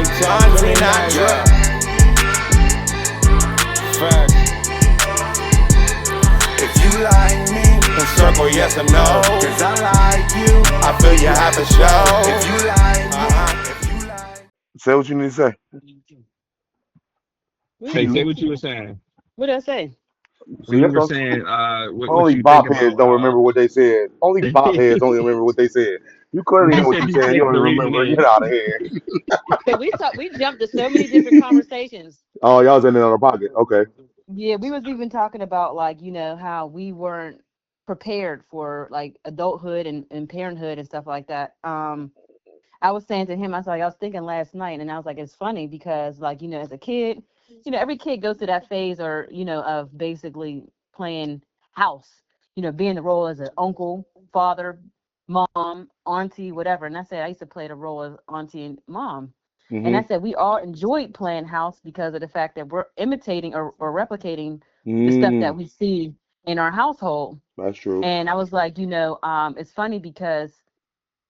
St. John's, we not drunk. Facts. If you like me, then circle yes or no. Cause I like you, I feel you have a show. If you like me, if you like. Say what you need to say. What Say, you say You what you were saying. what did I say? see When you that's were what saying, what only you think bop heads about, don't remember what they said. Only bop heads only remember what they said. You clearly you know what said you you said. You think don't the even reason remember. is, Get out of here. Cause we jumped to so many different conversations. Oh, y'all was in it on the pocket. Okay. Yeah, we was even talking about like, how we weren't prepared for like adulthood and parenthood and stuff like that. I was saying to him, I was thinking last night, and I was like, it's funny because like, as a kid, every kid goes through that phase or, of basically playing house, being the role as an uncle, father, mom, auntie, whatever. And I said I used to play the role as auntie and mom. And I Mhm. said we all enjoyed playing house because of the fact that we're imitating or replicating the stuff that Mm. we see in our household. That's true. And I was like, it's funny because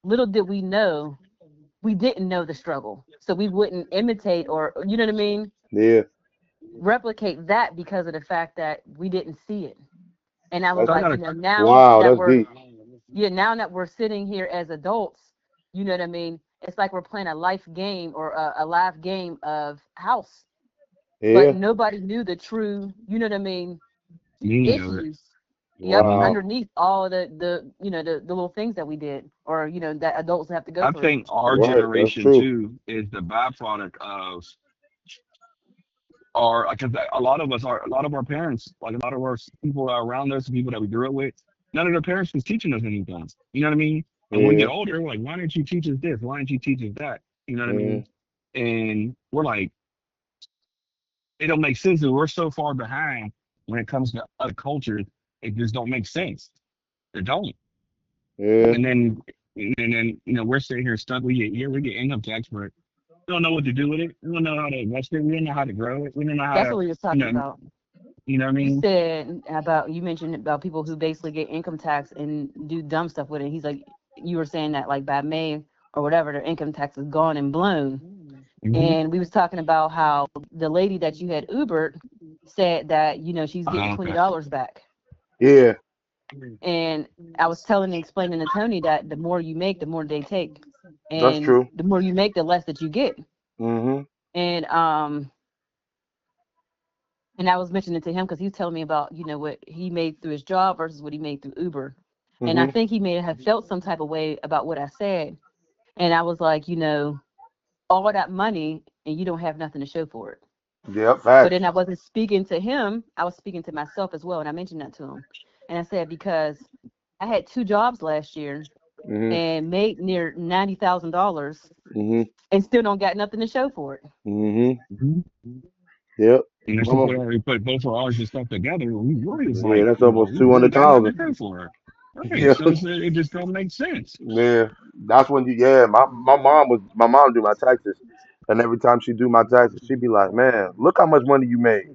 little did we didn't know the struggle. So we wouldn't imitate or, you know what I mean? Yeah. Replicate that because of the fact that we didn't see it. And I was That's so I like, got a, now wow. that That's we're, deep. yeah, now that we're sitting here as adults, you know what I mean? It's like we're playing a life game or a live game of house, but Yeah. nobody knew the true, you know what I mean, meaning of it. issues. Yep, Hmm. Wow. underneath all of the little things that we did or that adults have to go I through. think our Right. That's generation true. too is the byproduct of our, because a lot of our parents, like a lot of our people around us, people that we grew up with, none of their parents was teaching us anything. You know what I mean? And when we get Yeah. older, we're like, why didn't you teach us this? Why didn't you teach us that? You know what I Mm. mean? And we're like, it don't make sense that we're so far behind when it comes to other cultures. It just don't make sense. It don't. Yeah. And then we're sitting here stuck. We get income tax, but we don't know what to do with it. We don't know how to invest it. We don't know how to grow it. We don't know how That's to, what we was you talking know, about. you know what I You mean? said about you mentioned about people who basically get income tax and do dumb stuff with it. He's like, you were saying that like by May or whatever, their income tax is gone and blown. Hmm. And we was talking about how the lady that you had Ubered said that she's getting Okay. $20 back. Yeah. And I was telling and explaining to Tony that the more you make, the more they take, That's and true. the more you make, the less that you get. Mhm. And I was mentioning it to him because he's telling me about what he made through his job versus what he made through Uber. And I Mhm. think he may have felt some type of way about what I said. And I was like, all that money and you don't have nothing to show for it. Yep. But Facts. then I wasn't speaking to him. I was speaking to myself as well. And I mentioned that to him. And I said, because I had two jobs last year Mhm. and made near $90,000 Mhm. and still don't got nothing to show for it. Mhm. Hmm. Yep. And if Mama. we put both of ours and stuff together, we really is Yeah. like, That's almost we two really hundred got nothing thousand. to show for it. Right. Yeah. So it just don't make sense. Yeah. That's when you. Yeah. My mom do my taxes, and every time she do my taxes, she be like, "Man, look how much money you made,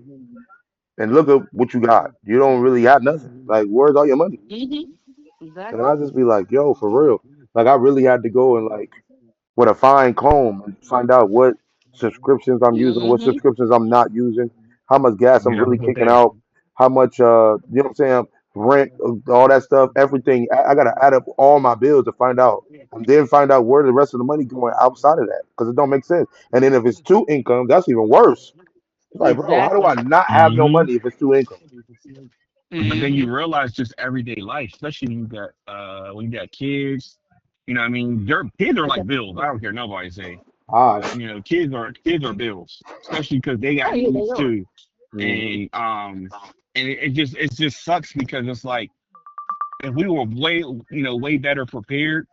and look at what you got. You don't really got nothing. Like, where's all your money?" Mm-hmm. And Exactly. I just be like, "Yo, for real." Like, I really had to go and like with a fine comb and find out what subscriptions I'm using, what Mm-hmm. subscriptions I'm not using, how much gas I'm Yeah, really look at kicking that. out, how much you know what I'm saying, rent, all that stuff, everything. I gotta add up all my bills to find out. And then find out where the rest of the money going outside of that. Because it don't make sense. And then if it's two income, that's even worse. It's like, bro, how do I Exactly. not have no Hmm. money if it's two income? But then you Mm-hmm. realize just everyday life, especially when you got kids. You know, what I mean, your kids are Okay. like bills. I don't care nobody say. All right. You know, kids are bills, especially because they Oh got yeah, they needs are. too. Mm-hmm. And it just sucks because it's like if we were way better prepared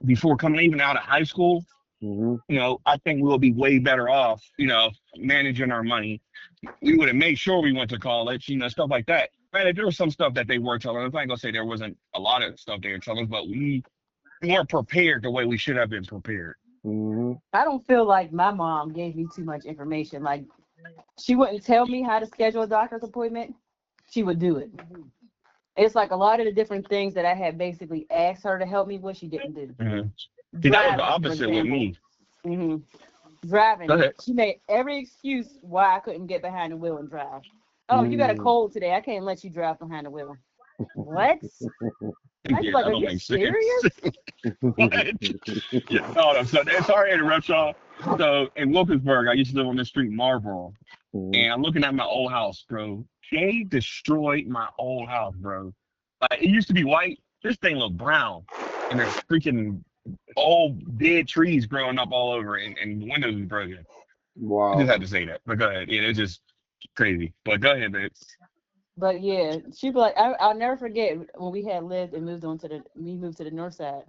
before coming even out of high school, Mm-hmm. I think we'll be way better off, managing our money. We would have made sure we went to college, stuff like that. Granted, there was some stuff that they were telling us. I ain't gonna say there wasn't a lot of stuff they were telling us, but we weren't prepared the way we should have been prepared. Mm-hmm. I don't feel like my mom gave me too much information. Like she wouldn't tell me how to schedule a doctor's appointment. She would do it. It's like a lot of the different things that I had basically asked her to help me with, she didn't do. Mhm. See, that was the Driving, for opposite with example. me. Hmm. Go driving. ahead. She made every excuse why I couldn't get behind the wheel and drive. Oh, you got a Mm. cold today. I can't let you drive behind the wheel. What? I was Yeah, like, that are don't you make sense. serious? What? Yeah, no, no. So sorry to interrupt y'all. So in Wilkinsburg, I used to live on the street Marlboro, Mhm. and I'm looking at my old house, bro. They destroyed my old house, bro. Like it used to be white. This thing looked brown, and there's freaking old dead trees growing up all over, and the windows is broken. I just Wow. had to say that. But go ahead. Yeah, it's just crazy. But go ahead, babe. But yeah, she'd be like, I'll never forget when we had lived and moved on to we moved to the north side,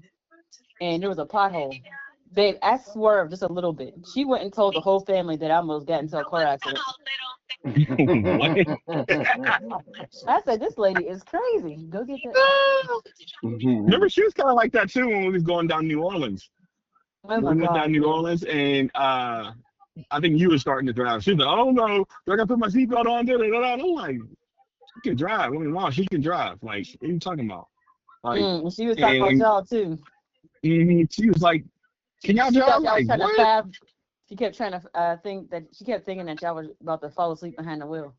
and there was a pothole. Babe, I swerved just a little bit. She went and told the whole family that I almost got into a car accident. What? I said, this lady is crazy. Go get that. Remember, she was kind of like that too when we was going down New Orleans. Oh We my went down God, New yeah. Orleans, and I think you were starting to drive. She's like, "Oh no, do I got to put my seatbelt on?" Da, da, da, da. And I'm like, "She can drive. I mean, mom, she can drive. Like, what are you talking about?" Like, And she was talking about and, y'all too. she was like, "Can y'all She drive?" thought I'm y'all was like, trying to "What?" fab. She kept trying to think that she kept thinking that y'all was about to fall asleep behind the wheel.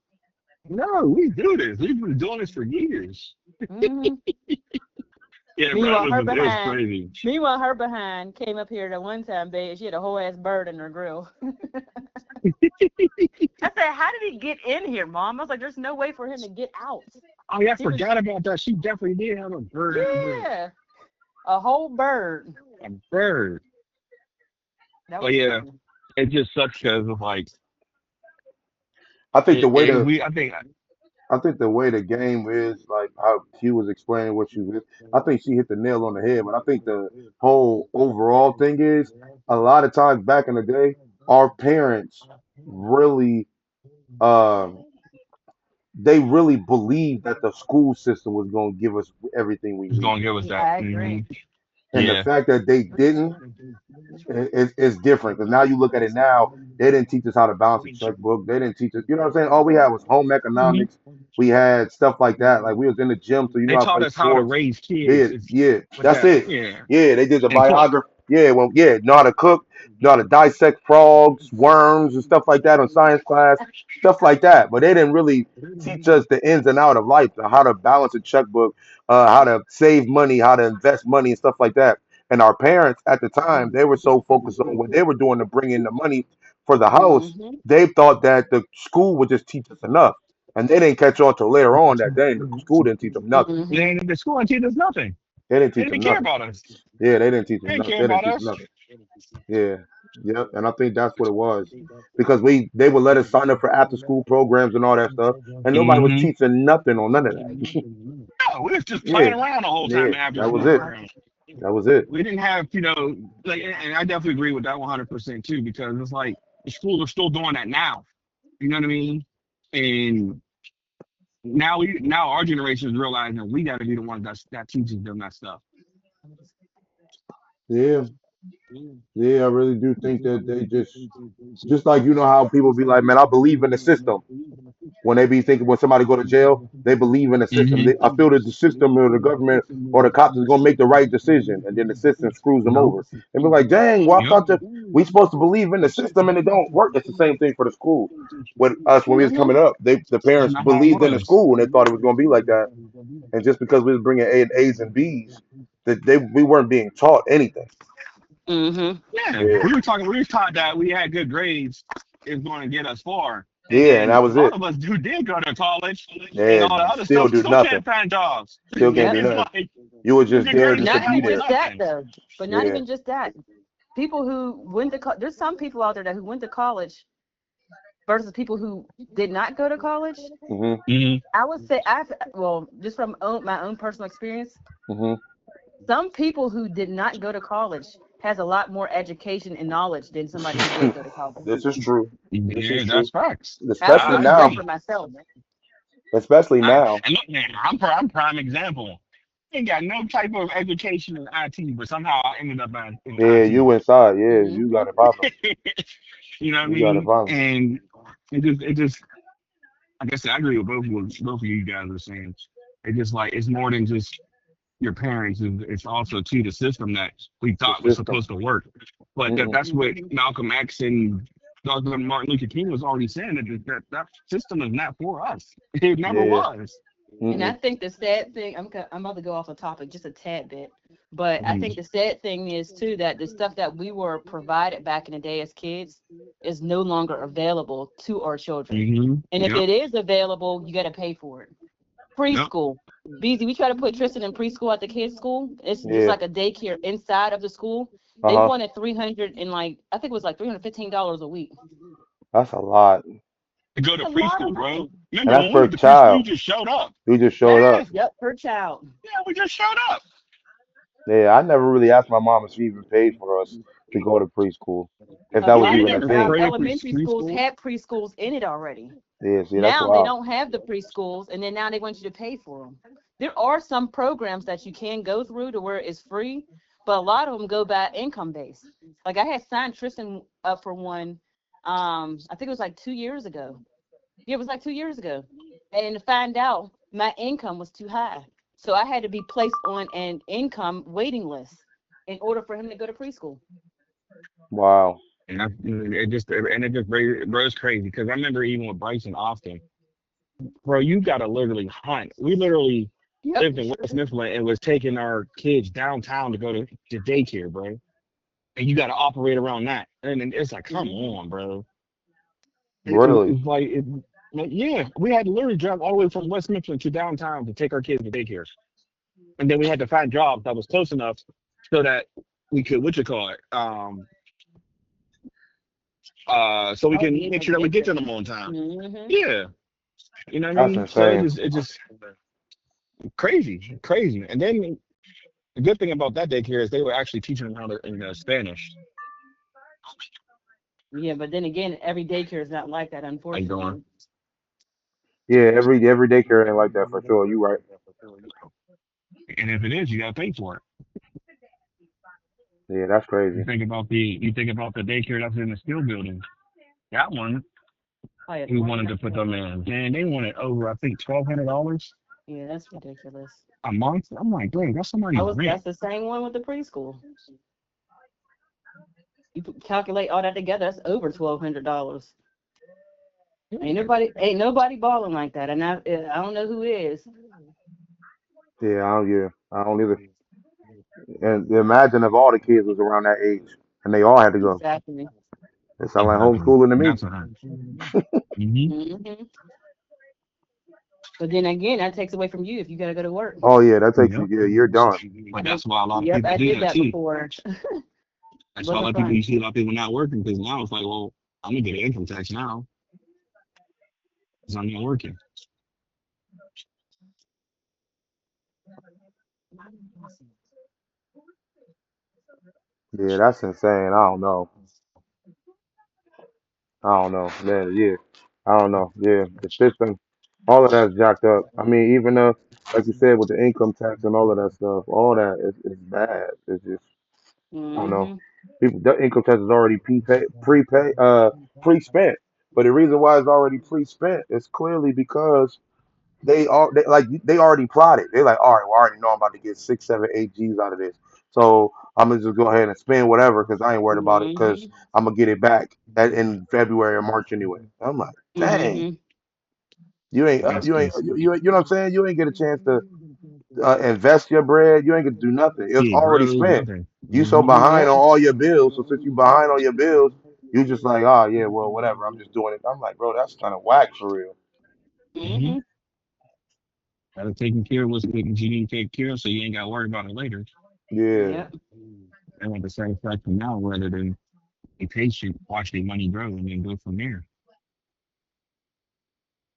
No, we do this. We've been doing this for years. hmm Yeah, bro, Meanwhile, it was crazy. her behind came up here that one time, babe. She had a whole ass bird in her grill. I said, "How did he get in here, Mom?" I was like, "There's no way for him to get out." Oh yeah, I He was, forgot about that. She definitely did have a bird in her grill. yeah, a whole bird. A bird. That But was yeah, funny. it just sucks because of like I think the way the we. I think. I think the way the game is, like how Q was explaining what she was, I think she hit the nail on the head. But I think the whole overall thing is, a lot of times back in the day, our parents really, um, they really believed that the school system was going to give us everything we Who's gonna needed, give us Yeah, that? I agree. and the Yeah. fact that they didn't is different. Because now you look at it now, they didn't teach us how to balance a checkbook. They didn't teach us, you know what I'm saying? All we had was home Mhm. economics. We had stuff like that. Like we was in the gym, so you know They how to taught play us how to sports. raise kids. Yeah, It's yeah, with that's that. it. Yeah. Yeah, they did the And cook. biography. Yeah, well, yeah, know how to cook, know how to dissect frogs, worms, and stuff like that on science class, stuff like that. But they didn't really teach us the ins and out of life, how to balance a checkbook, how to save money, how to invest money, and stuff like that. And our parents at the time, they were so focused on what they were doing to bring in the money for the house, hmm they thought that the school would just teach us enough. And they didn't catch on till later on that day. The school didn't teach them nothing. They hmm ain't the school and teach us nothing. They didn't They teach didn't them care nothing. about us. Yeah, they didn't teach They them didn't nothing. care They didn't about teach them us. nothing. Yeah, yep. And I think that's what it was, because they would let us sign up for after school programs and all that stuff, and nobody was Hmm. teaching nothing on none of that. No, we was just Yeah, playing around the whole yeah, time after that was school it. program. That was it. We didn't have, like, and I definitely agree with that 100% too, because it's like the schools are still doing that now. You know what I mean? And now our generation is realizing we got to be the ones that teaches them that stuff. Yeah, yeah. I really do think that they just like you know how people be like, man, I believe in the system. When they be thinking when somebody go to jail, they believe in the system. Hmm. I feel that the system or the government or the cops is gonna make the right decision, and then the system screws them Nope. over. And be like, dang, well, I Yep. thought that we supposed to believe in the system and it don't work. It's the same thing for the school. With us when we was hmm coming up, the That's parents not how it believed in the was. school and they thought it was gonna be like that. And just because we was bringing A's and B's, that we weren't being taught anything. hmm Yeah, Yeah, we were taught that we had good grades is going to get us far, yeah, and and that a was lot it. of us who did go to college and Yeah, all the other still stuff do still nothing. can't find jobs. Still can't Yep. do It's nothing. like You were them just good there grades just Not to now be even mean there. just that nothing. though, but not Yeah. even just that. People who went to there's some people out there that who went to college versus people who did not go to college. Hmm. Hmm. I would say just from my own personal experience, Hmm. some people who did not go to college has a lot more education and knowledge than somebody who did go to college. This is true. This is Yeah, true. that's facts. I would Especially say I speak now. for agree. myself. Especially now. And look, man, I'm prime example. Ain't got no type of education in IT, but somehow I ended up in Yeah, IT. you inside. Yeah, you hmm got a problem. You know what I You got a mean? problem. And it just like I said, I agree with both of you guys are saying. It's just like it's more than just your parents. It's also too the system that we The thought was system. supposed to work. But Mm-mm. that's what Mhm. Malcolm X and Dr. Martin Luther King was already saying that system is not for us. It never Yeah. was. And I Mm-mm. think the sad thing, I'm about to go off the topic just a tad bit, but I think Mm-hmm. the sad thing is too that the stuff that we were provided back in the day as kids is no longer available to our children. Mm-hmm. And if Yep. it is available, you got to pay for it. Yep. Preschool. Beezy, we try to put Tristan in preschool at the kids' school. It's just Yeah. like a daycare inside of the school. They Uh-huh. wanted 300 and like I think it was like $315 a week. That's a lot. To go to That's a lot of preschool, bro. money. And Remember that's when we per went to preschool, you child. just showed up. You just showed up. Yeah. Yep, per child. Yeah, we just showed up. Yeah, I never really asked my mom if she even paid for us to go to preschool, if A that was lot of You even a them never thing. created elementary schools preschool. had preschools in it already. Yeah, see, that's Now they wild. don't have the preschools, and then now they want you to pay for them. There are some programs that you can go through to where it's free, but a lot of them go by income base. Like I had signed Tristan up for one, I think it was like 2 years ago. Yeah, it was like 2 years ago, and to find out my income was too high, so I had to be placed on an income waiting list in order for him to go to preschool. Wow. And it just bro, it's crazy because I remember even with Bryson Austin, bro, you gotta literally hunt. We literally Yep, lived in West Mifflin and was taking our kids downtown to go to daycare, bro. And you gotta operate around that. And then it's like, come hmm on, bro. Really? It's like, yeah, we had to literally drive all the way from West Mifflin to downtown to take our kids to daycare. And then we had to find jobs that was close enough so that we could, what you call it, so we oh can yeah, make sure that we get get there. to them on time. hmm Yeah, you know what I That's mean. So insane. it just crazy, crazy. And then the good thing about that daycare is they were actually teaching them how to in Spanish. Yeah, but then again, every daycare is not like that, How you doing? unfortunately. Yeah, every daycare ain't like that for sure. You right. And if it is, you got to pay for it. Yeah, that's crazy. You think about the daycare that's in the skill building. That one, Oh yeah, the we one in wanted to put them in. Man, they wanted over I think $1,200 yeah, that's ridiculous. a month. I'm like, dang, that's somebody's rent. That's the same one with the preschool. Calculate all that together, that's over $1,200. Ain't nobody balling like that, and I don't know who is. Yeah, I don't either. And imagine if all the kids was around that age and they all had to go. Exactly. It sound like Exactly. homeschooling to And me. that's a her. Mm-hmm. hmm But then again, that takes away from you if you got to go to work. Oh yeah, that takes you. Yep. Yeah, you're done. But that's why a lot of Yep, people I do did that that too. before. That's why a lot Wasn't of people fun. you see a lot of people not working because now it's like, well, I'm gonna get an income tax now because I'm not working. Yeah, that's insane. I don't know. I don't know. Man, yeah. I don't know. Yeah, the system, all of that's jacked up. I mean, even like you said, with the income tax and all of that stuff, all that is bad. It's just, I don't know. hmm People, the income tax is already pre-spent. But the reason why it's already pre-spent is clearly because they already plotted. They're like, all right, well, I already know I'm about to get six, seven, eight G's out of this. So I'm gonna just go ahead and spend whatever because I ain't worried about it because hmm I'm gonna get it back in February or March anyway. I'm like, dang, hmm That's crazy. you know what I'm saying? You ain't get a chance to invest your bread. You ain't get to do nothing. It's See, already bro, spent. nothing. You so Mm-hmm. behind Yep. on all your bills. So since you behind on your bills, you just like, oh yeah, well whatever. I'm just doing it. I'm like, bro, that's kind of whack for real. Mm-hmm. hmm Gotta taking care of what's what you need to take care of so you ain't got to worry about it later. Yeah, Yep. They want the satisfaction now rather than be patient, watch their money grow, and then go from there.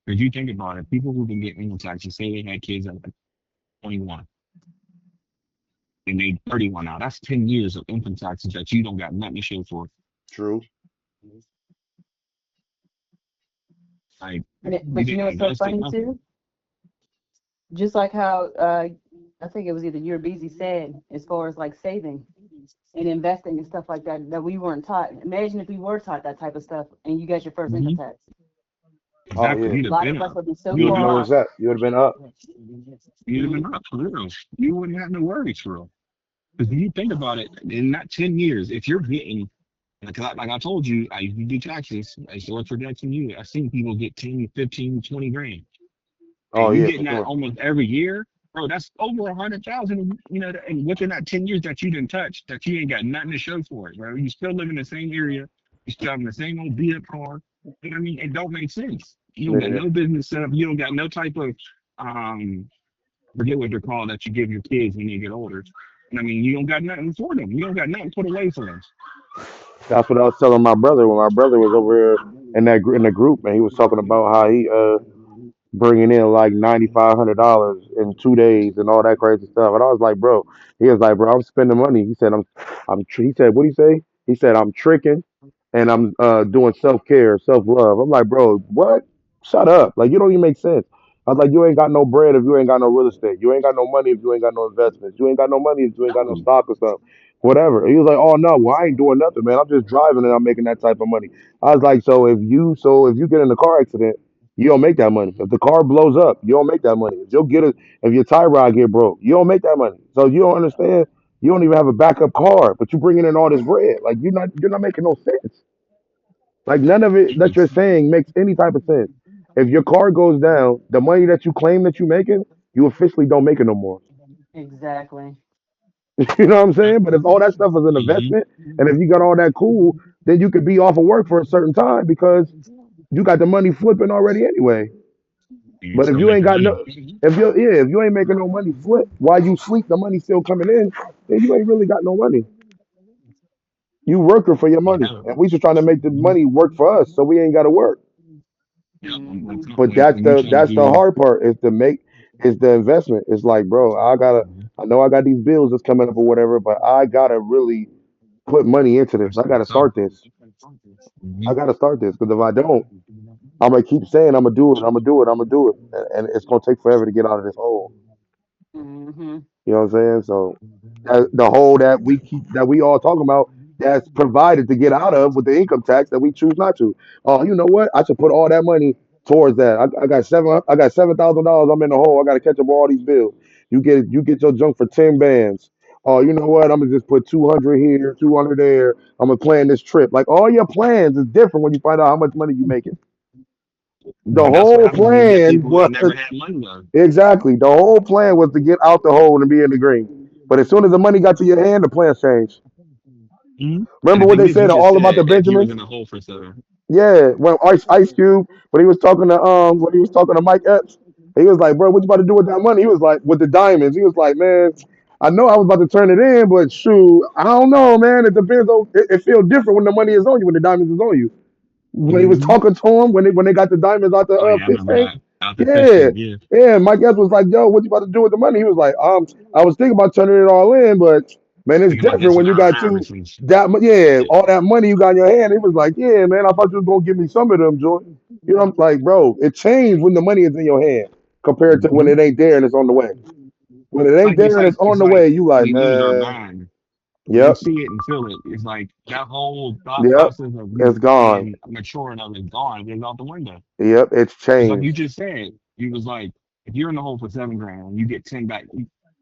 Because you think about it, people who've been getting income taxes say they had kids at like 21 and they 31 now. That's 10 years of income taxes that you don't got nothing to show for. true. Like, you But you didn't know what's so invest in funny nothing. too? Just like how I think it was either you or Beezy said, as far as like saving and investing and stuff like that, that we weren't taught. Imagine if we were taught that type of stuff and you got your first income Hmm. tax. Oh Exactly. yeah. You'd A have lot been of us up. would be so You You'd would have have far been been up. off. set. You would have been up. You'd have Mm, been up for real. You wouldn't have no worries for real. Because if you think about it, in that 10 years, if you're getting, like I told you, I used to do taxes. I used to work for Jackson U. I've seen people get 10, 15, 20 grand. And Oh you yeah, for getting that sure. almost every year, bro, that's over 100,000, and within that 10 years that you didn't touch, that you ain't got nothing to show for it, bro. You still live in the same area. You still having the same old beat up car. You know what I mean? It don't make sense. You don't got Yeah. no business set up. You don't got no type of, um, forget what they're called that you give your kids when you get older. And I mean, you don't got nothing for them. You don't got nothing put away for them. That's what I was telling my brother when my brother was over here in in the group, and he was talking about how he bringing in like $9,500 in 2 days and all that crazy stuff. And I was like, bro, he was like, bro, I'm spending money. He said, he said, what did he say? He said, I'm tricking and I'm doing self care, self love. I'm like, bro, what? Shut up. Like, you don't even make sense. I was like, you ain't got no bread if you ain't got no real estate. You ain't got no money if you ain't got no investments. You ain't got no money if you ain't got no No. stock or something. Whatever. He was like, oh no, well I ain't doing nothing, man. I'm just driving and I'm making that type of money. I was like, so if you get in a car accident, you don't make that money. If the car blows up, you don't make that money. If your tie rod get broke, you don't make that money. So you don't understand. You don't even have a backup car, but you bringing in all this bread. Like you're not making no sense. Like none of it that you're saying makes any type of sense. If your car goes down, the money that you claim that you're making, you officially don't make it no more. exactly. You know what I'm saying? But if all that stuff is an investment, and if you got all that cool, then you could be off of work for a certain time because you got the money flipping already anyway. You But if still you ain't making got money. no, if you ain't making no money flip while you sleep, the money still coming in, then you ain't really got no money. You working for your You money, have it. and we just trying to make the money work for us, so we ain't got to work. Yeah, when, Hmm. But when, when you trying to that's the do, hard part is the investment. It's like, bro, I know I got these bills that's coming up or whatever, but I gotta really put money into this. invest I in gotta yourself. start this. I Mhm. gotta start this because if I don't, I'm gonna keep saying I'm gonna do it. I'm gonna do it. I'm gonna do it, and it's gonna take forever to get out of this hole. Hmm. You know what I'm saying? So the hole that we all talking about that's provided to get out of with the income tax that we choose not to. Oh, you know what? I should put all that money towards that. I got $7,000. I'm in the hole. I got to catch up all these bills. You get your junk for 10 bands. Oh, you know what? I'm gonna just put 200 here, 200 there. I'm gonna plan this trip. Like all your plans is different when you find out how much money you making. The But that's what whole happens when you get plan people that was never had money though. exactly. The whole plan was to get out the hole and be in the green. But as soon as the money got to your hand, the plans changed. Hmm. And Remember the what thing they is, you said just all about the said that you was Benjamins? in a hole for so. Yeah, when Ice Cube, when he was talking to Mike Epps, he was like, "Bro, what you about to do with that money?" He was like, "With the diamonds." He was like, "Man, I know I was about to turn it in, but shoot, I don't know, man. It depends on. It feels different when the money is on you, when the diamonds is on you." When he was Hmm. talking to him when they got the diamonds out the Oh yeah, I fish remember tank. that out the fish Yeah, tank. Yeah, yeah. Mike Epps was like, "Yo, what you about to do with the money?" He was like, I was thinking about turning it all in, but man, it's think about different this when with you our got Irisons. yeah, all that money you got in your hand." He was like, "Yeah, man, I thought you was gonna give me some of them, Joy." You know, I'm like, bro, it changed when the money is in your hand compared to when Hmm. it ain't there and it's on the way. When it ain't It's there and like it's on it's the like way, you like, we lose our man, mind. We yep, see it and feel it. It's like that whole thought yep, process of you it's gone. being mature enough is gone. It's out the window. Yep, it's It's like you changed. just said. You was like, if you're in the hole for 7 grand and you get 10 back,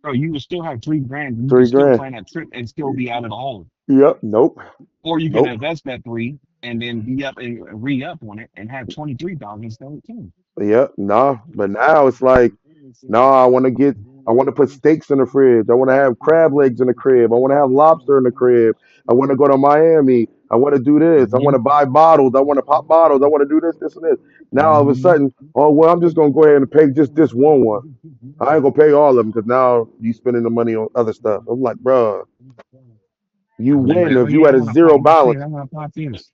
bro, you will still have 3 grand. And you can Three still grand. plan that trip and still be out of the hole. Yep, nope, Or you can nope. invest that three and then be up and re up on it and have 23,000 instead of 10. Yep, nah. But now it's like, nah, I want to put steaks in the fridge. I want to have crab legs in the crib. I want to have lobster in the crib. I want to go to Miami. I want to do this. I want Hmm. to buy bottles. I want to pop bottles. I want to do this, this, and this. Now all of a Hmm. sudden, oh well, I'm just gonna go ahead and pay just this one. I ain't gonna pay all of them because now you spending the money on other stuff. I'm like, bruh, you And they're win like, oh if you yeah, at a zero I want to play. balance. I want to pop this.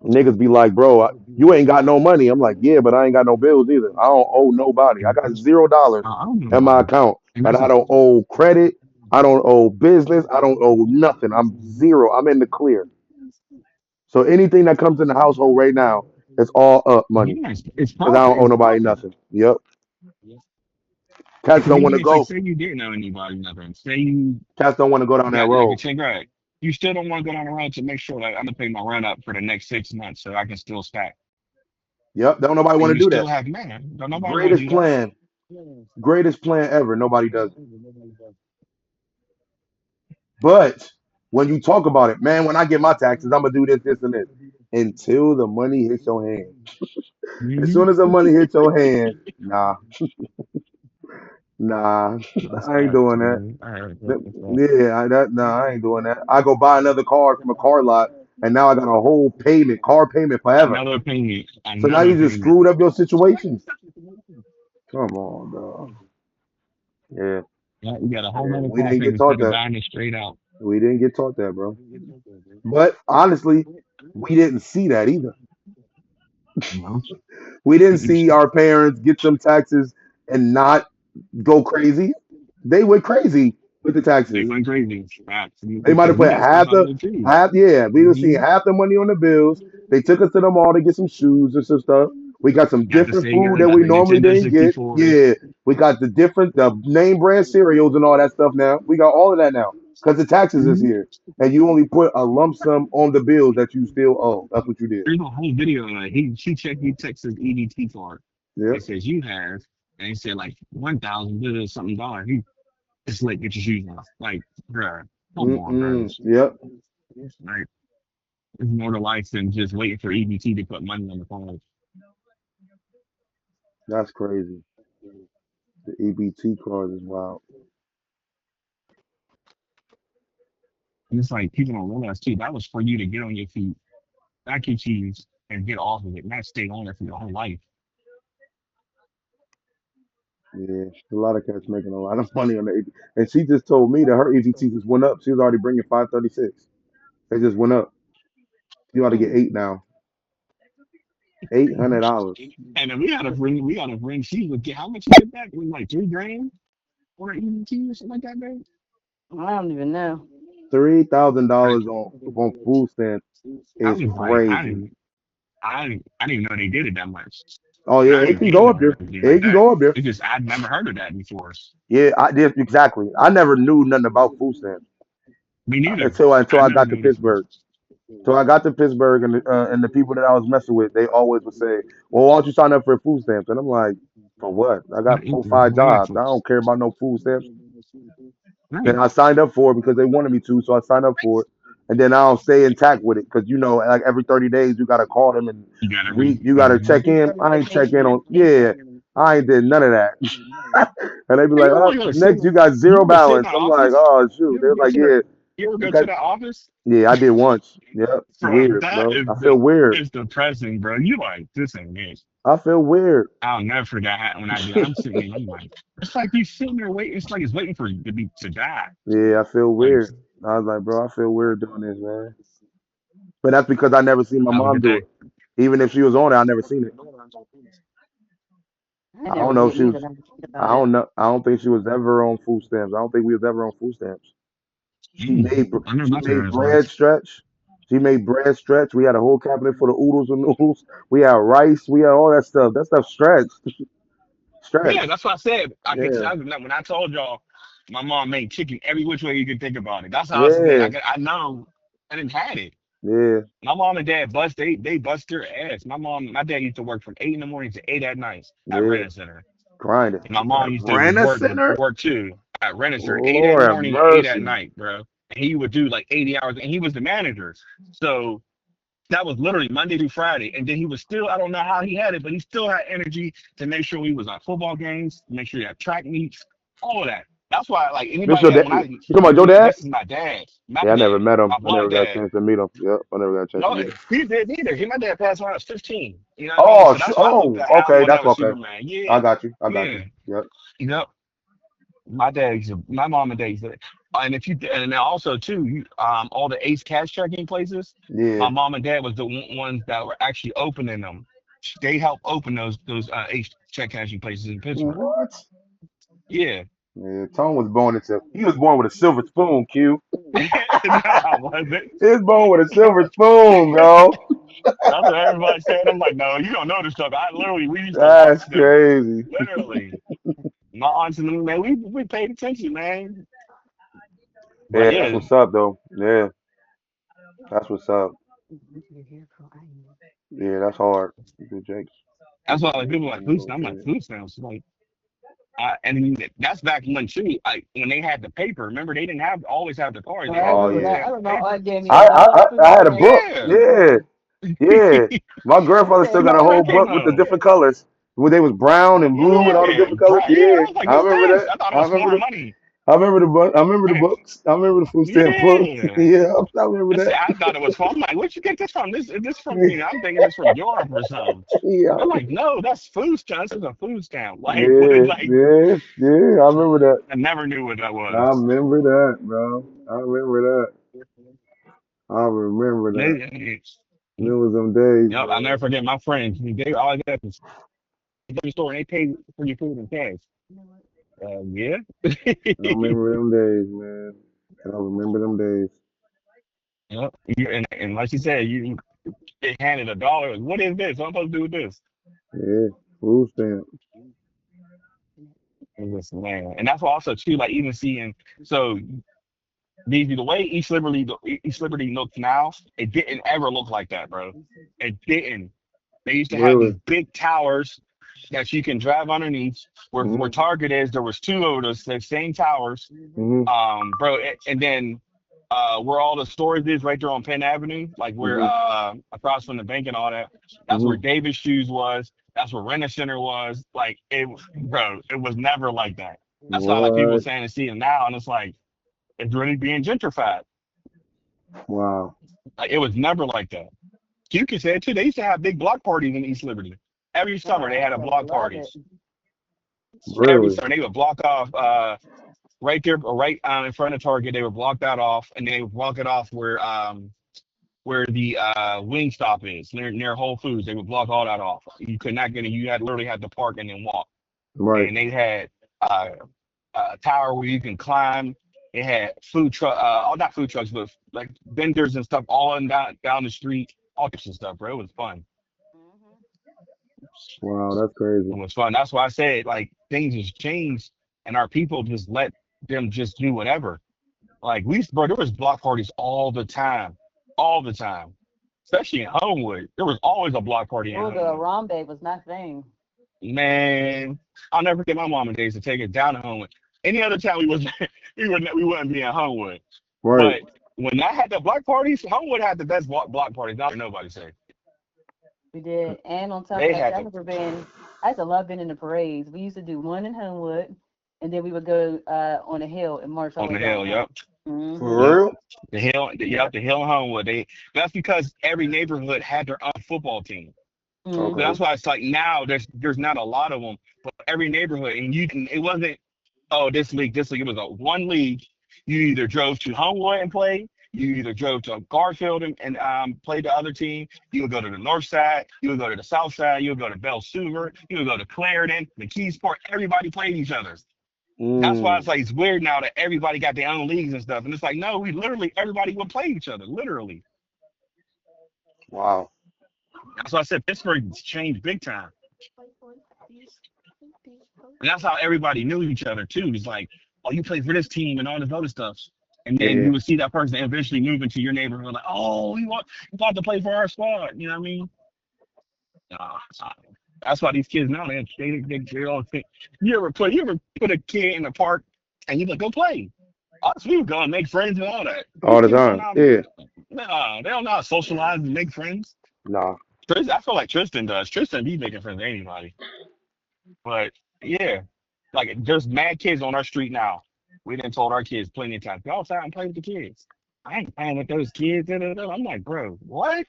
Niggas be like, bro, you ain't got no money. I'm like, yeah, but I ain't got no bills either. I don't owe nobody. I got $0 I don't know in my about it. account, And and that's I don't owe credit. I don't owe business. I don't owe nothing. I'm zero. I'm in the clear. So anything that comes in the household right now is all up money yeah, it's because I don't profit. owe It's nobody profit. nothing. Yep. Cats Because don't want even to if you go. say you didn't know anybody, nothing, say you Cats don't want to go down that got like a road. 10 grand, you still don't want to go down the road to make sure that I'm gonna pay my rent up for the next 6 months so I can still stack. Yep. Don't nobody and want to you do still that. have man. Don't nobody want to Greatest do that. plan. Greatest plan ever. Nobody does it. But when you talk about it, man, when I get my taxes, I'm gonna do this, this, and this. Until the money hits your hand. As Hmm. soon as the money hits your hand, nah, nah, That's I ain't facts, doing that. man. I heard that. Th- That's that. Yeah, nah, I ain't doing that. I go buy another car from a car lot, and now I got a whole payment, car payment forever. Another opinion. So now Another you just opinion. screwed up your situations. Come on, dog. Yeah, Yeah, you got a whole yeah. nother We car didn't payment get instead taught of that. buying it straight out. We didn't get taught that, bro. But honestly, we didn't see that either. You know? We didn't see our parents get them taxes and not go crazy. They went crazy with the They taxes. went crazy. Facts. They might Because have we put got stuff half out of the it too. half. Yeah, we were Hmm. seeing half the money on the bills. They took us to the mall to get some shoes and some stuff. We got some Got the different food Sega, that got we the normally Nintendo didn't get. 64. Yeah, we got the name brand cereals and all that stuff now. We got all of that now because the taxes is Hmm. here, and you only put a lump sum on the bills that you still owe. That's what you did. There's a whole video on it. He texts his EBT card. Yep. It says you have, and he said like 1,000 something dollars. He just like get your shoes off. Like, bruh, come on, bro. Yep. Like, it's more to life than just waiting for EBT to put money on the phone. That's crazy. The EBT card is wild. And it's like people don't realize too. That was for you to get on your feet, back your cheese, and get off of it, not stay on it for your whole life. Yeah, a lot of cats making a lot of money on the EBT. And she just told me that her EBT just went up. She was already bringing 536. They just went up. You ought to get eight now. $800. And then we got to bring. She would get how much you get back? It was like 3 grand on her EBT or something like that, man. I don't even know. $3,000 Like, on food stamps I is was like, crazy. I didn't even know they did it that much. Oh And yeah, I it didn't can get go up there. anything It like can that. go up there. It's just I'd never heard of that before. Yeah, I did exactly. I never knew nothing about food stamps Me neither. until I I never got to knew this. Pittsburgh. So I got to Pittsburgh, and the people that I was messing with, they always would say, "Well, why don't you sign up for food stamps?" And I'm like, "For what? I got four, five jobs. I don't care about no food stamps." And Right. I signed up for it because they wanted me to, so I signed up for it. And then I'll stay intact with it because like every 30 days you gotta call them and You got every. you gotta Mhm. check in. I ain't check in on I ain't did none of that. And they be Hey, like, you "Oh, ever go to sit? next you got You zero ever sit in the balance." I'm like, office? "Oh You shoot." ever They're go like, to the? "Yeah, You ever you go to got." the office? Yeah, I did once. Yep, Bro, weird, that bro. is I the feel weird. it's depressing, bro. You like this ain't it. I feel weird. I'll never forget when I did. I'm sitting there, I'm like, it's like you sitting there waiting. It's like it's waiting for you to die. Yeah, I feel Like weird. I was like, bro, I feel weird doing this, man. But that's because I never seen my have a mom good do day. it. Even if she was on it, I never seen it. I I never don't know if did she either. was. Now that I think I about it. don't know. I don't think she was ever on food stamps. I don't think we was ever on food stamps. She made I know she my made parents bread was. stretch. She made bread stretch. We had a whole cabinet full of oodles and noodles. We had rice. We had all that stuff. That stuff stretched. Yeah, Stretched. that's what I said. I could Yeah. tell you that when I told y'all my mom made chicken every which way you could think about it. That's how I said Yeah. I know I didn't had it. Yeah. My mom and dad they bust their ass. My dad used to work from 8 in the morning to 8 at night at Yeah. Renton Center. Grinding. And my mom used to Ran a center. work too at Renton Center, 8 in the Lord have morning, 8 at mercy. night, bro. And he would do like 80 hours and he was the manager. So that was literally Monday through Friday. And then he was still, I don't know how he had it, but he still had energy to make sure he was at football games, to make sure he had track meets, all of that. That's why, like This anybody your that dad? when You I talking hear about your me, dad? this is my Yeah, I never dad, met him. my I never blood got a dad. chance to meet him. Yep, I never got a chance to No, meet him. he did neither. He my dad passed when I was 15. You know what I mean? Oh, So that's why I looked oh, at how I okay, will that's never okay. Superman. Yeah, I got you. I got yeah. you. Yep. You know, my mom and dad used to, and if you and then also too, all the Ace cash checking places, Yeah. my mom and dad was the ones that were actually opening them. They helped open those Ace check cashing places in Pittsburgh. What? Yeah, Yeah, Tone was born into. He was born with a silver spoon. Q. no, I wasn't. He was born with a silver spoon, bro. That's what everybody said. I'm like, no, you don't know this stuff. I literally we used to That's watch them. crazy. Literally, my aunts and them, man, we paid attention, man. But Yeah, that's yeah, what's up, though. Yeah, that's what's up. Yeah, that's hard. Good Jakes. That's why like people are like food Oh, stamps. I'm like man. food stamps. Like, that's back when too. Like when they had the paper. Remember, they didn't have always have the cards. They I had the Oh remember food yeah. that. I stamp remember paper. I gave me I, I $1 I I food had a stamp. book. Yeah. Yeah, yeah. My I grandfather still said, got a Remember whole that came book with the out? different colors. Where they was brown and blue and all the Yeah, different colors. bro. Yeah, I Yeah, was like, I what's remember this? that. I thought it I was remember foreign the. money. I remember the book. I remember the Right. books. I remember the food stamp book. Yeah. Yeah, I remember I said, that. I thought it was from. I'm like, where'd you get this from? This is this from? I'm thinking it's from Europe or something. Yeah, They're like, no, that's food stamp. This is a food stamp. Like, what? yeah, Like, yeah, yeah. I remember that. I never knew what that I was. remember that, bro. I remember that. I remember that. They- It was them days, Yep, I'll never man. forget my friends. They always got to the store and they pay for your food in cash. Yeah. I remember them days, man. I remember them days. Yep. And like you said, you get handed $1. Like, what is this? What am I supposed to do with this? Yeah, food stamp. And listen, man. And that's why also too, like even seeing so the way East Liberty looks now, it didn't ever look like that, bro. It didn't. They used to have Really. these big towers that you can drive underneath. Where Mhm. Target is, there was two of those the same towers. Mhm. Bro, and then where all the stores is right there on Penn Avenue, like where Mhm. across from the bank and all that. That's where Mhm. Davis Shoes was. That's where Rent a Center was. Like bro, it was never like that. That's why like people What? saying to see it now, and it's like it's really being gentrified. Wow. Like it was never like that. You can say it too. They used to have big block parties in East Liberty. Every oh, summer they I had a used to block love it. parties. Every Really? summer they would block off right there, right in front of Target. They would block that off, and they would block it off where the wing stop is near Whole Foods. They would block all that off. You could not get it. You had literally had to park and then walk. Right. And they had uh, a tower where you can climb. It had food truck, not food trucks, but like vendors and stuff all in down the street, all types of stuff, bro. It was fun. Hmm. Wow, that's crazy. It was fun. That's why I said like things has changed, and our people just let them just do whatever. Like bro, there was block parties all the time, especially in Homewood. There was always a block party in Oh, the Homewood. Harambe was my thing. Man, I'll never forget my mama days to take it down to Homewood. Any other time we wouldn't be in Homewood. Right. But when I had the block parties, Homewood had the best block parties. Not nobody say We did. And on top of they that, too, had I the remember I used to love being in the parades. We used to do one in Homewood, and then we would go on a hill and march all on the way the hill. downtown. Yep, Hmm. For yep. real? The hill in Homewood. That's because every neighborhood had their own football team. So Okay. that's Hmm. why it's like now there's not a lot of them, but every neighborhood, and it wasn't this league. It was a one league. You either drove to Homewood and play, you either drove to Garfield and played the other team. You would go to the north side, you would go to the south side, you would go to Bell Suver, you would go to Clarendon, McKeesport. Everybody played each other. That's why Mm. it's like it's weird now that everybody got their own leagues and stuff. And it's like, no, we literally everybody would play each other, literally. Wow. That's why I said Pittsburgh's changed big time. And that's how everybody knew each other too. It's like, oh, you play for this team and all this other stuff. And then Yeah. you would see that person eventually move into your neighborhood, like, oh, you want to play for our squad. You know what I mean? Nah. That's why these kids now they all think. You ever put a kid in the park and you like go play? Us, we would go and make friends and all that. These All the kids don't time. know. Yeah. Nah, they don't know how to socialize and make friends. Nah. I feel like Tristan does. Tristan be making friends with anybody. But yeah, like there's mad kids on our street now. We done told our kids plenty of times, go outside and play with the kids. I ain't playing with those kids. Da, da, da." I'm like, bro, what?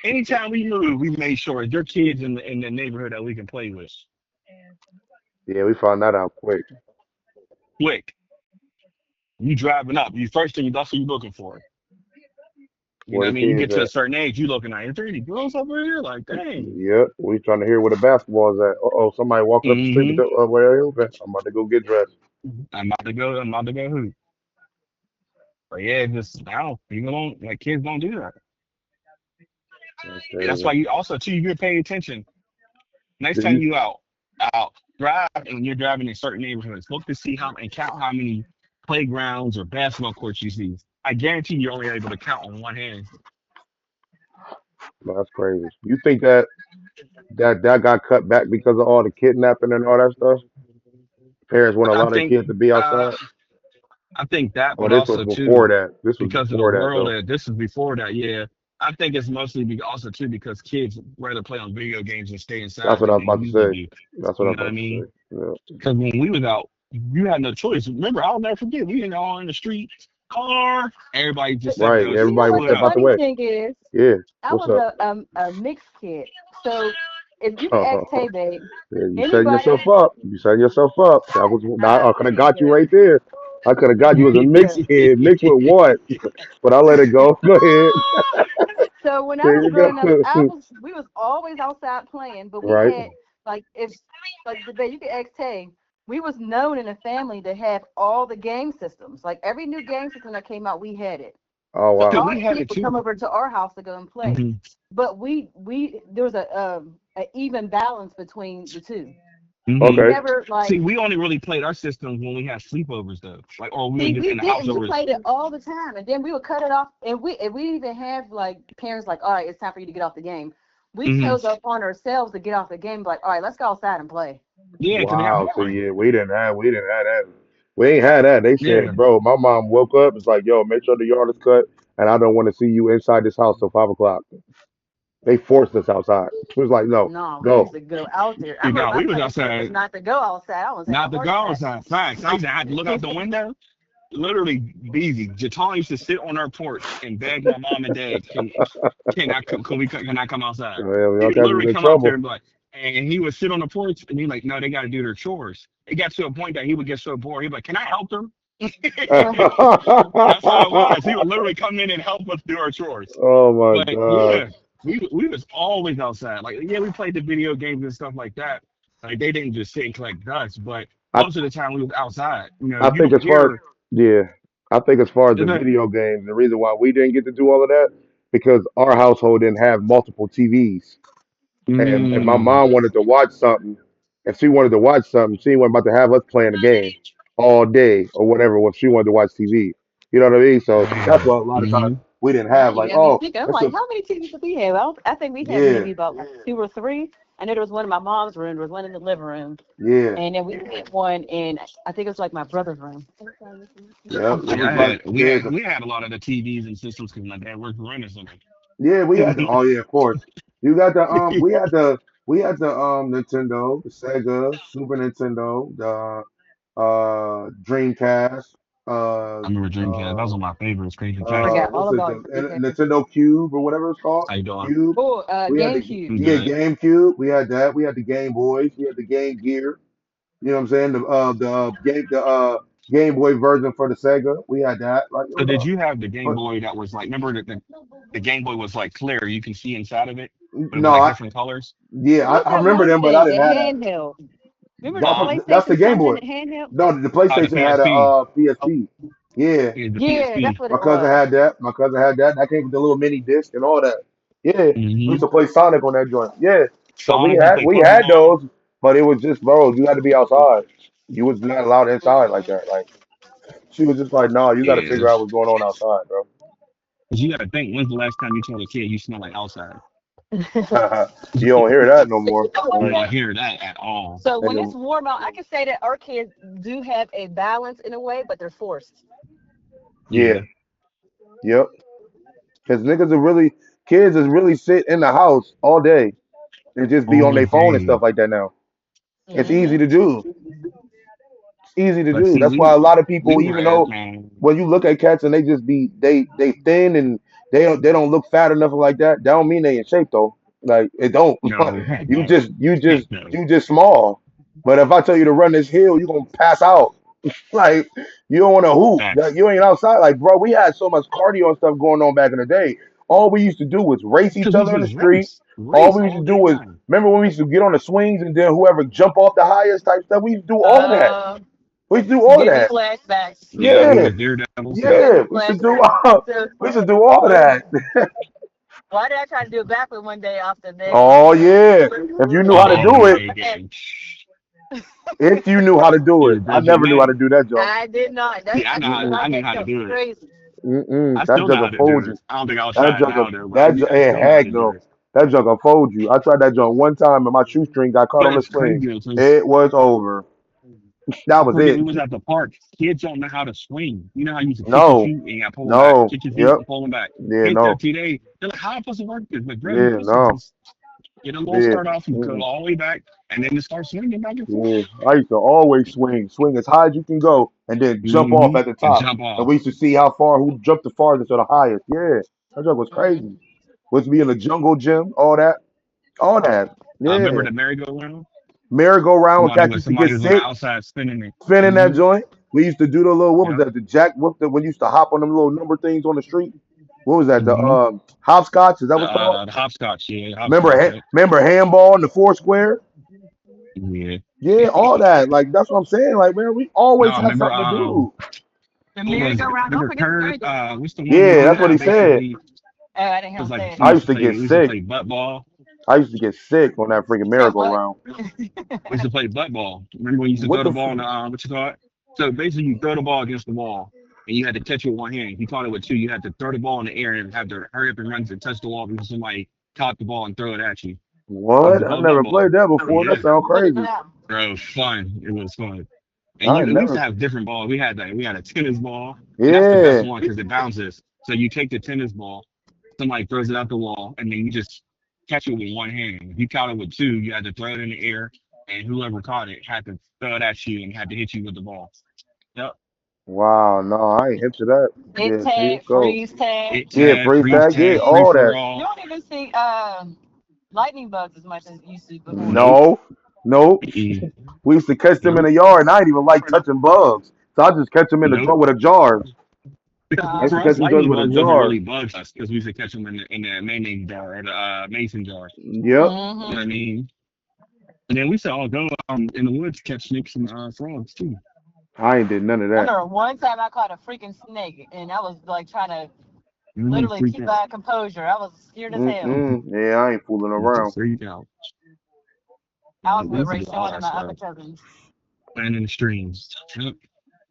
Anytime we move, we made sure there are kids in the neighborhood that we can play with. Yeah, we found that out quick. Quick, you driving up. You first thing that's what you looking for. You know Where what I the mean? You kids get to a at? certain age, you looking at, is there any girls over here? Like, dang. Yep. We trying to hear where the basketball's at. Oh, somebody walking up the street with Mm-hmm. the where they open. I'm about to go get dressed. I'm about to go hoop. But yeah, just now people don't like kids don't do that. That's And that's crazy. why you also too you pay attention. Next Do time you? you out drive and when you're driving in certain neighborhoods, look to see how and count how many playgrounds or basketball courts you see. I guarantee you're only able to count on one hand. That's crazy. You think that got cut back because of all the kidnapping and all that stuff? Parents want to I allow their think kids to be uh, outside. I think that, Oh, but this was also before too that. This was because of the before that world though. that this is before that. Yeah, I think it's mostly also too because kids rather play on video games and stay That's inside what I than was they about to used to say. do. That's what I You was know what I about to mean? say. Yeah. Because when we was out, you had no choice. Remember, I'll never forget. We were all in the street, car. Everybody just sat Right. there, You know Everybody was what split the step out up. the funny way. thing is? Yeah. I What's was up? a mixed kid. So if you can ask Tay Babe, Yeah, you setting anybody, yourself up. You setting yourself up. That was I could have got you listen, right there. I could have got you as a mixed listen. kid, mixed with what? But I let it go. Go ahead. So when I There was you growing up, go. we was always outside playing, but we Right. had like if like the Babe, you can ask Tay, we was known in the family to have all the game systems. Like every new game system that came out, we had it. Oh So wow. all We the had kids it would too. come over to our house to go and play. Hmm. But we there was a even balance between the two. We Hmm. Okay. never See, like we only really played our systems when we had sleepovers, though, like, or we were see just we in the house didn't. We over. played it all the time, and then we would cut it off. And we didn't even have like parents like, all right, it's time for you to get off the game. We Hmm. chose upon ourselves to get off the game. Like, all right, let's go outside and play. Yeah, because they got Wow. So boring. yeah, we didn't have that. We ain't had that. They Yeah. said, bro, my mom woke up. It's like, yo, make sure the yard is cut, and I don't want to see you inside this house till 5 o'clock. They forced us outside. It was like, no, No, we used go. to go out there. I See, remember no, my we was punishment was outside, not to go outside. I was having a not the heart girls attack. had facts. I used to have to look out the window. Literally, Beezy, Jatan used to sit on our porch and beg my mom and dad, can I come outside? Well, He y'all would guys was literally in come out there trouble. and be like, and he would sit on the porch and he like, no, they got to do their chores. It got to a point that he would get so bored. He'd be like, can I help them? That's how it was. He would literally come in and help us do our chores. Oh my But yeah, gosh. we was always outside. Like yeah, we played the video games and stuff like that. Like they didn't just sit and collect dust, but I most of the time we was outside. You know, I you think don't as far as hear. yeah, I think as far as the Isn't it? video games, the reason why we didn't get to do all of that because our household didn't have multiple TVs, and my Mm, mom wanted to watch something. If she wanted to watch something, she wasn't about to have us playing a game all day or whatever. When she wanted to watch TV, you know what I mean. So that's damn. why a lot of times Hmm. we didn't Now have you like, got me oh, thinking. I'm it's like, a how many TVs did we have? I think we had yeah, maybe about like two or three. I know there was one in my mom's room. There was one in the living room, yeah, and then we had one in I think it was like my brother's room. yeah. It See, was like yeah, 'cause we had a lot of the TVs and systems because my dad worked for Renaissance. yeah, we had the. Oh yeah, of course. You got the we had the Nintendo, the Sega, Super Nintendo, the Dreamcast, I remember Dreamcast. That was one of my favorites. Crazy Forgot Taxi. all what's it, about the Dreamcast. Nintendo Cube or whatever it's called, How you doing? Cube. Oh, We had the GameCube. I'm yeah good. GameCube. We had that. We had the Game Boys. We had the Game Gear. You know what I'm saying? The Game Boy version for the Sega. We had that. Like it So was did you have the Game but Boy that was like? Remember the Game Boy was like clear. You can see inside of it, but it was no, like different colors. yeah, What's I that remember one them, but I thing? The didn't have that. handheld. Remember the Huh? That's the PlayStation Game something? Boy. The handheld. No, the The PlayStation had a PSP. PSP. Yeah, Yeah, the Yeah, that's PSP. what my it cousin was. had that. My cousin had that. That came with the little mini disc and all that. Yeah, we used Hmm. to play Sonic on that joint. Yeah, so we Sonic. We had played we had Pokemon. those, but it was just bro, you had to be outside. You was not allowed inside like that. Like she was just like, no, you got to Yeah. figure out what's going on outside, Because you got to think, when's the last time you told a kid you smell like outside? bro. You don't hear that no more. You Like, don't hear that at all. So when it's and warm out, I can say that our kids do have a balance in a way, but they're forced. yeah, Yeah. yep. Because niggas are really kids is really sit in the house all day and just be on All their phone and day. stuff like that now. It's easy Hmm. to do. It's easy to But do. see, That's why a lot of people, we were even at though man. when you look at cats and they just be they thin and they don't look fat or nothing like that, that don't mean they in shape though. Like it don't. No, heck you no. just you Heck just no. you just small. But if I tell you to run this hill, you're gonna pass out. Like you don't want to hoop. Like, Facts. you ain't outside. Like bro, we had so much cardio and stuff going on back in the day. All we used to do was race each Because we other in the just street. All race we used to all do day was long. remember when we used to get on the swings and then whoever jump off the highest type stuff. We used to do all of that. Uh, We used to do you all of gave me that. flashbacks. Yeah, we Yeah, was daredevils. You Yep. gave me yeah. We should do flashbacks. So we should do all of why that. why did I try to do it backward one day off the leg? Oh yeah. If you knew how to Oh do it, yeah, I gang. if you knew how to do You it. a I Bridget never knew how to May. do that joke. I did not. See, I used to Mm-mm, I ride knew that how to jump do it. crazy. mm-mm. I That still know joke how will to fold do you. it. I don't think I was That trying joke will now though, but that joke I and still know how heck to do no. it. That junk will fold you. I tried that junk one time and my shoestring got caught But on the it's swing. crazy because It was over. That I was forget it. we was at the park. Kids don't know how to swing. You know how you used to kick your No, feet and you got to pull them back, no, kick your feet yep, and pull them back. yeah, Kids no, that today, they're like, how am I supposed to work this? But bro, you're yeah, supposed to no, just get a little yeah, start off and go mm-mm, all the way back and then just start swinging back and forth. yeah. I used to always swing as high as you can go, and then jump off Hmm. at the And top. jump And off. we used to see how far who jumped the farthest or the highest. Yeah, that junk was Mm-hmm. crazy. Was be in the jungle gym, all that, all that. Remember Yeah, the merry-go-round? merry-go-round. Cats used to get Somebody was on the sick. outside spinning it. Spinning that Hmm. joint. We used to do the little what was Yep. that? The jack what the when you used to hop on them little number things on the street. What was that? The Hmm. hopscotch, is that what's called? The hopscotch, yeah, Remember hopscotch, yeah. remember handball and the four square? Yeah. Yeah, all that. Like that's what I'm saying. Like, man, we always No, had remember something to do. The what was it? merry-go-round. Don't Remember forget the Kurt? merry-go. What's the one we Yeah, do that's what he that said. basically Oh, I didn't hear was him like say it. I used to get we used to sick. play butt ball. I used to get sick on that freaking You said what? merry-go-round. We used to play butt ball. Remember when you used to What throw the the ball in the what you call it? So basically you throw the ball against the wall and you had to catch it with one hand. If you caught it with two, you had to throw the ball in the air and have to hurry up and run to touch the wall because somebody caught the ball and throw it at you. It was what? I called butt never ball. played that before. That Yeah. sounds What is crazy. that? Bro, fun. It was fun. And I you ain't we used to never. have different balls. We had a tennis ball, and that's the best Yeah. one because it bounces. So you take the tennis ball, somebody throws it out the wall, and then you just catch it with one hand. If you caught it with two, you had to throw it in the air, and whoever caught it had to throw it at you and had to hit you with the ball. Yep. Wow, no, I ain't into that. Hit Yeah, see, tag, go. freeze tag. Hit Yeah, tag, freeze freeze tag, yeah, tag, free all for that. You all. don't even see lightning bugs as much as you used to before. Nope. No, nope. Mm-mm. We used to catch them in Nope. the yard, and I didn't even like touching bugs. So I just catch them in the jar Nope. with the jars. Because I used to Okay. for us, catch them just lightning with a bugs doesn't jar. really bug us because we used to catch them in the mayonnaise jar or the mason jar. Yep. You know Mm-hmm. what I mean? And then we used to all go in the woods catch snakes and frogs too. I ain't did none of I that. remember one time I caught a freaking snake, and I was like trying to Mm, literally freak keep out. my composure. I was scared as hell. Mm-mm. Yeah, I ain't fooling Used to around. freak out. I was We with used to Ray do all Sean and that my other stuff. cousins. Playing in the streams. Yep.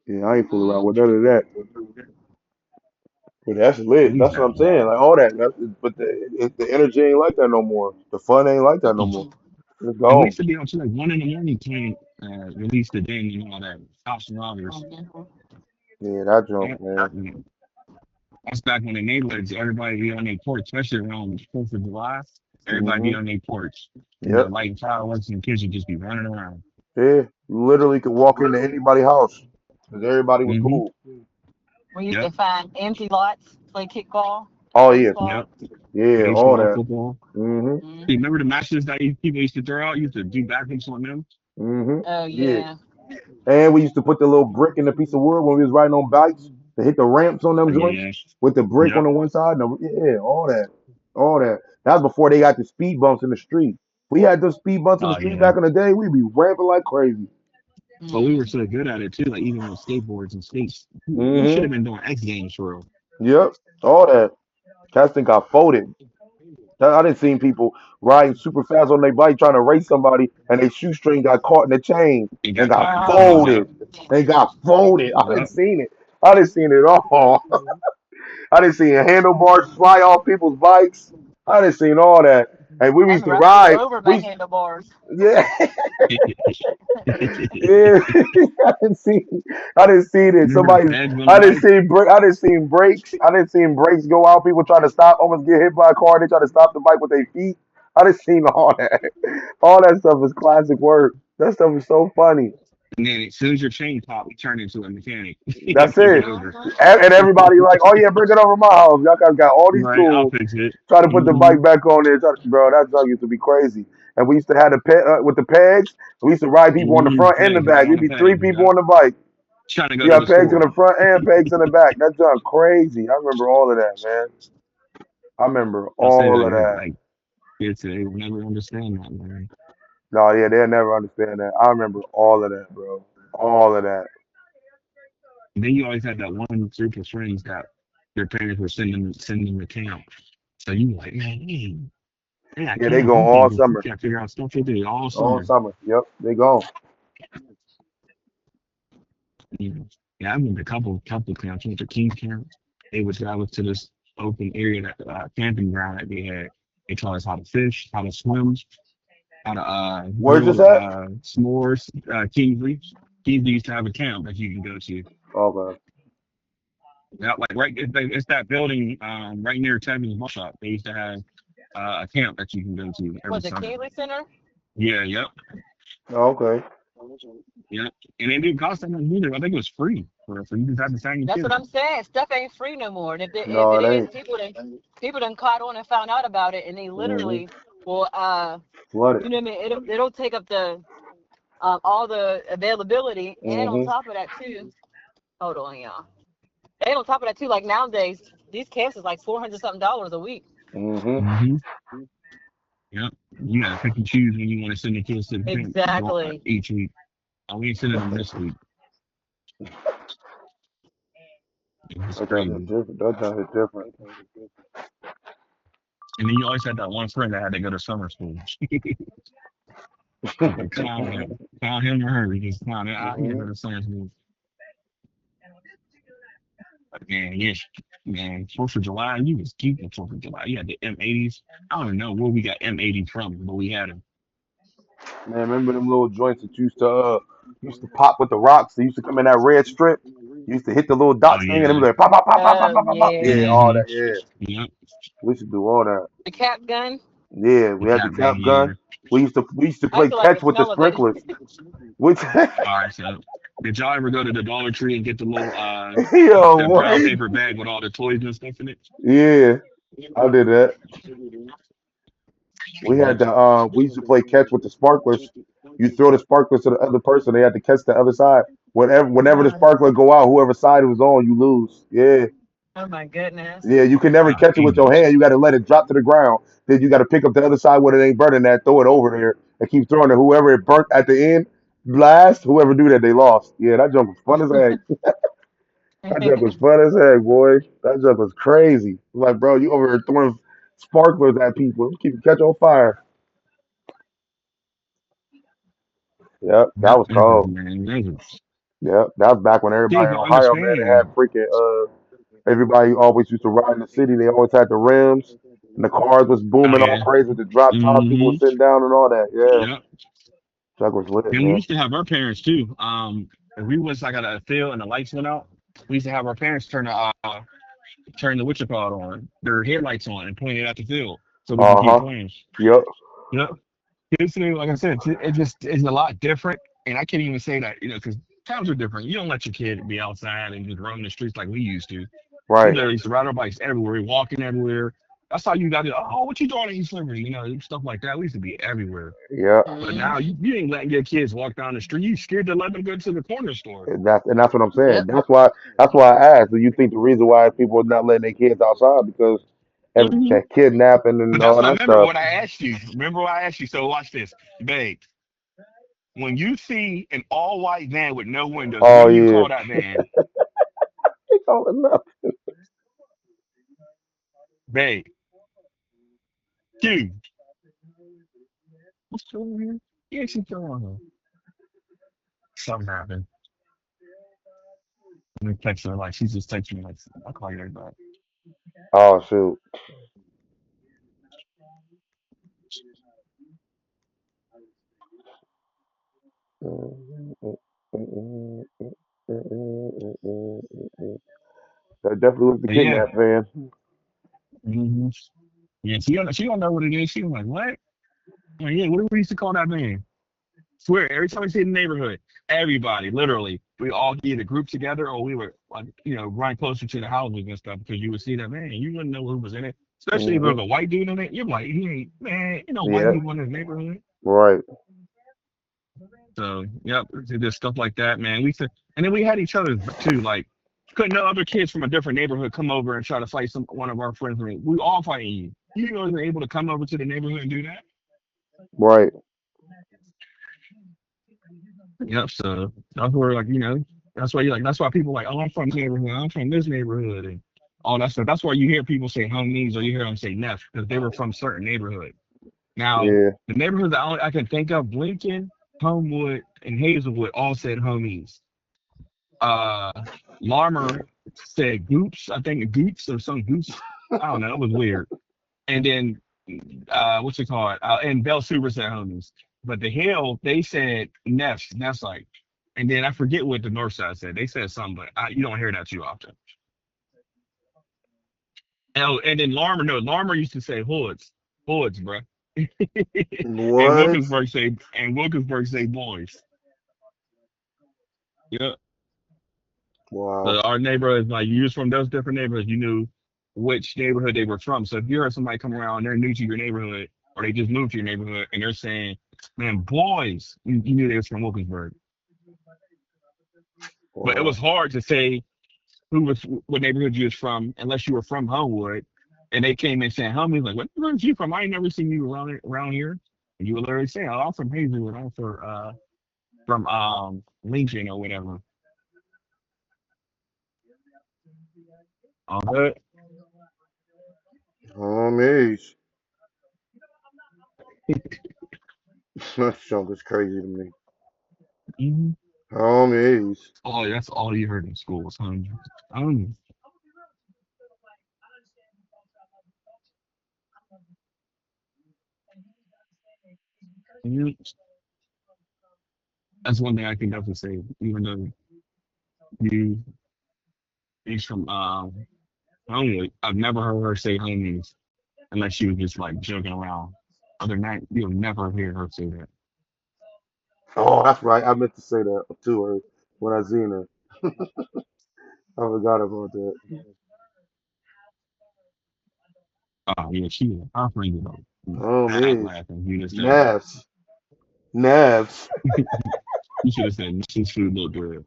Yeah, I ain't fooling around Mm. with none of that. But that's lit. We used That's to what have I'm a saying. ball. Like all that. But the energy ain't like that no more. The fun ain't like that no more. Mm-mm. It's And we gone. used to be up to like 1 in the morning playing release the den and all that. Cops and robbers. Mhm. Yeah, that junk, Yeah. man. That's back when the neighborhoods, everybody be on their porch, especially around the 4th of July. Everybody be Hmm. on their porch. And they're Yep. lighting fireworks and the kids would just be running around. Yeah. You literally could walk into anybody's house because everybody was Hmm. cool. We used to Yep. find empty lots, play kickball, Oh yeah. baseball. Yep. Yeah. All Baseball, that. football. Hmm. You Hmm. remember the matches that people used to throw out? You used to do backflips on them. Hmm. Oh Yeah. yeah. And we used to put the little brick in the piece of wood when we was riding on bikes to hit the ramps on them joints Yeah. with the brick on Yep. the one side. And yeah, all that. All that. That was before they got the speed bumps in the street. We had those speed bumps in the Oh street yeah. back in the day. We'd be ramping like crazy. But we were Hmm. so good at it too. Like even with skateboards and skates, we should Hmm. have been doing X Games for real. Yep. All that. Cats think got folded. I didn't seen people riding super fast on their bike trying to race somebody and their shoestring got caught in the chain It and got got caught in the Oh chain. Lord. Yep. folded. They got folded. I didn't Yep. seen it. I didn't seen it all. I didn't see handlebars fly off people's bikes. I didn't seen all that. And we I used to remember I flew ride. over my We handlebars. yeah. Yeah, I didn't see. I didn't see it. Remember the Somebody's. feds on the I didn't bike? see. I didn't see brakes. I didn't see brakes go out. People trying to stop, almost get hit by a car. They try to stop the bike with their feet. I didn't see all that. All that stuff is classic work. That stuff is so funny. And then as soon as your chain popped, we turned into a mechanic. You That's flip it it. over. Hmm. And everybody like, oh yeah, bring it over my house. Y'all guys got all these Right, I'll tools. fix it. Try to put the Hmm. bike back on there. Bro, that junk used to be crazy. And we used to have with the pegs. We used to ride people on the Hmm. front and the Pegs, right back. on We'd the be three pegs. people Yep. on the bike. Trying to go You to the got pegs in the store. front and pegs in the back. That junk crazy. I remember all of that, man. I remember I'll say all of that that. like kids today will never understand that, man. No, yeah, they'll never understand that. I remember all of that, bro. All of that. And then you always had that one group of friends that their parents were sending them to camp. So you were like, man, they got Yeah, they camp. go We can't all go. We summer. can't figure out stuff to do all All summer. summer. Yep, they gone. You know. Yeah, I remember a couple camps. I went to King's Camp. They would drive us to this open area, that camping ground that they had. They taught us how to fish, how to swim, how to Where's this grill at? s'mores. Kingsley. Kingsley used to have a camp that you can go to. Okay. Yeah, like right, it's that building right near Tammy's Mall Shop. They used to have a camp that you can go to every What, the summer. Kaylee Center? Yeah, yep, Okay. yep. And it didn't cost that much either. I think it was free for you to have the same That's kids. what I'm saying. Stuff ain't free no more. And if No, it it is, ain't. people done caught on and found out about it, and they Hmm. literally will Flooded. you know what I mean? It'll take up the all the availability, and on Hmm. top of that too. Hold on, y'all. And on top of that too, like nowadays, these camps is like $400 something a week. Hmm. Mm-hmm. Yep. You gotta pick and choose when you want to send the kids to the camp Exactly. each week. Oh, we ain't sending them this week. It's That does hit crazy. different. That does hit different. And then you always had that one friend that had to go to summer school. Had to clown him or her. You just clown it. I can't Hmm. go to summer school. But man, yes, man. 4th of July, you was keeping 4th of July. You had the M80s. I don't even know where we got M80s from, but we had them. Man, remember them little joints that used to pop with the rocks? They used to come in that red strip. You used to hit the little Oh dots thing, and it was yeah. like pop, pop, pop, pop, pop, Oh pop, pop, pop. Yeah, yeah, all Mm-hmm. that. Yeah, Yep. we used to do all that. the cap gun. Yeah, The we had the cap gun, cap gun. yeah. We used to I play used to like the catch with the smell of it. sprinklers. Which All right, so did y'all ever go to the Dollar Tree and get the little yo, the what? brown paper bag with all the toys and stuff in it? Yeah, I did that. We Mhm. had the we used to play catch with the sparklers. You throw the sparklers to the other person, they had to catch the other side. Whenever the Uh, sparkler go out, whoever side it was on, you lose. Yeah. oh my goodness. Yeah, you can never Ah, catch it with easy. your hand. You got to let it drop to the ground. Then you got to pick up the other side when it ain't burning that, throw it over there, and keep throwing it. Whoever it burnt at the end, last, whoever do that, they lost. Yeah, that junk was fun as heck. That junk was fun as heck, boy. That junk was crazy. Like, bro, you over here throwing sparklers at people. Keep you catch on fire. Yep, that Yep, was it was, cold. man. It was, Yep, that was back when everybody kids in don't Ohio, man, they had understand. freaking everybody always used to ride in the city. They always had the rims, and the cars was Oh booming all yeah. crazy with the drop top. People Mm-hmm. was sitting down and all that. Yeah, Yep. Chuck was lit, And we man. used to have our parents too. If we was like at a field and the lights went out, we used to have our parents turn the witcher pod on, their headlights on, and point it at the field so we can Uh keep huh. playing. Yep. Yep. Kids today, like I said, it just is a lot different. And I can't even say that, because times are different. You don't let your kid be outside and just roam the streets like we used to. We Right. literally used to ride our bikes everywhere, walking everywhere. That's how you got to, oh, what you doing in East Liberty? Stuff like that. We used to be everywhere. Yep. But now Hmm. you ain't letting your kids walk down the street. You scared to let them go to the corner store. And that's what I'm saying. Yep. That's why I asked. Do you think the reason why people are not letting their kids outside because Mhm. that kidnapping and But that's all what I that remember stuff? what I asked you. Remember what I asked you? So watch this. Babe, when you see an all white van with no windows, what Oh do you yeah. call that van? It's all enough. Babe, dude, what's going on here? Yeah, she's going on. Something happened. Let me text her. Like, she's just texting me. Like, I'll call you right back. Oh shoot. That definitely was the But yeah. kidnap van. hmm Yeah, she don't know what it is. She was like, what? I'm like, yeah, what do we used to call that van? Swear, every time we see it in the neighborhood, everybody, literally, we all either group together or we were, like, run closer to the houses and stuff because you would see that, man, you wouldn't know who was in it. Especially if there Hmm. was a white dude in it. You're like, he ain't, man, white Yeah. people in his neighborhood. Right. So, yep, there's stuff like that, man. And then we had each other too. Like, couldn't no other kids from a different neighborhood come over and try to fight one of our friends. We all fighting you. You wasn't able to come over to the neighborhood and do that. Right. Yep. So that's where, like, that's why people like, oh, I'm from this neighborhood. I'm from this neighborhood, and all that stuff. That's why you hear people say homies or you hear them say Neff because they were from certain neighborhood. Now, Yeah. the neighborhoods I can think of, Lincoln, Homewood, and Hazelwood all said homies. Uh, Larmer said Goops. I think Goops or some Goops. I don't know. It was weird. And then what's it called? And Bell Super said homies. But the Hill, they said Neff's like, and then I forget what the North Side said. They said something, but you don't hear that too often. Oh, and then Larmer, no, Larmer used to say hoods, bro. and What? Wilkinsburg say boys. Yeah. Wow. So our neighborhoods, like you was from those different neighborhoods, you knew which neighborhood they were from. So if you heard somebody come around, they're new to your neighborhood, or they just moved to your neighborhood, and they're saying, "Man, boys," you knew they was from Wilkinsburg. But it was Wow. hard to say what neighborhood you was from unless you were from Homewood, and they came in saying, "Homies, like, what neighborhood you from? I ain't never seen you around here." And you would literally say, "Oh, I'm from Hazelwood. I'm from Lincoln or whatever." All that. Homies. That junk is crazy to me. Mhm. Homies. Oh, that's all you heard in school was homies. Homies. Mhm. That's one thing I can definitely say. Even though you he's from Homewood, I've never heard her say homies unless she was just like joking around. Other than that, you'll never hear her say that. Oh, that's right. I meant to say that to her when I seen her. I forgot about that. Oh yeah, she was offering it up. Back Homies. laughing. You just said Navs. Navs. you should have said this food look good.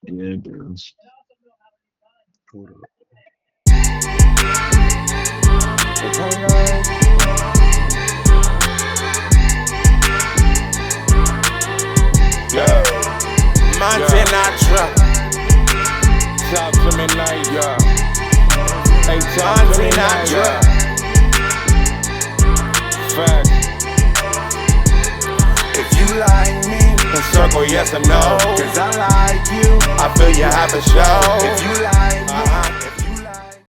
Yeah, girls. Hold up. Yeah. Monte talk to me nice, yeah. Hey, talk to me nice, yeah. Fact. If you like me, then circle yes or no. Cause I like you, I feel you have a show. If you like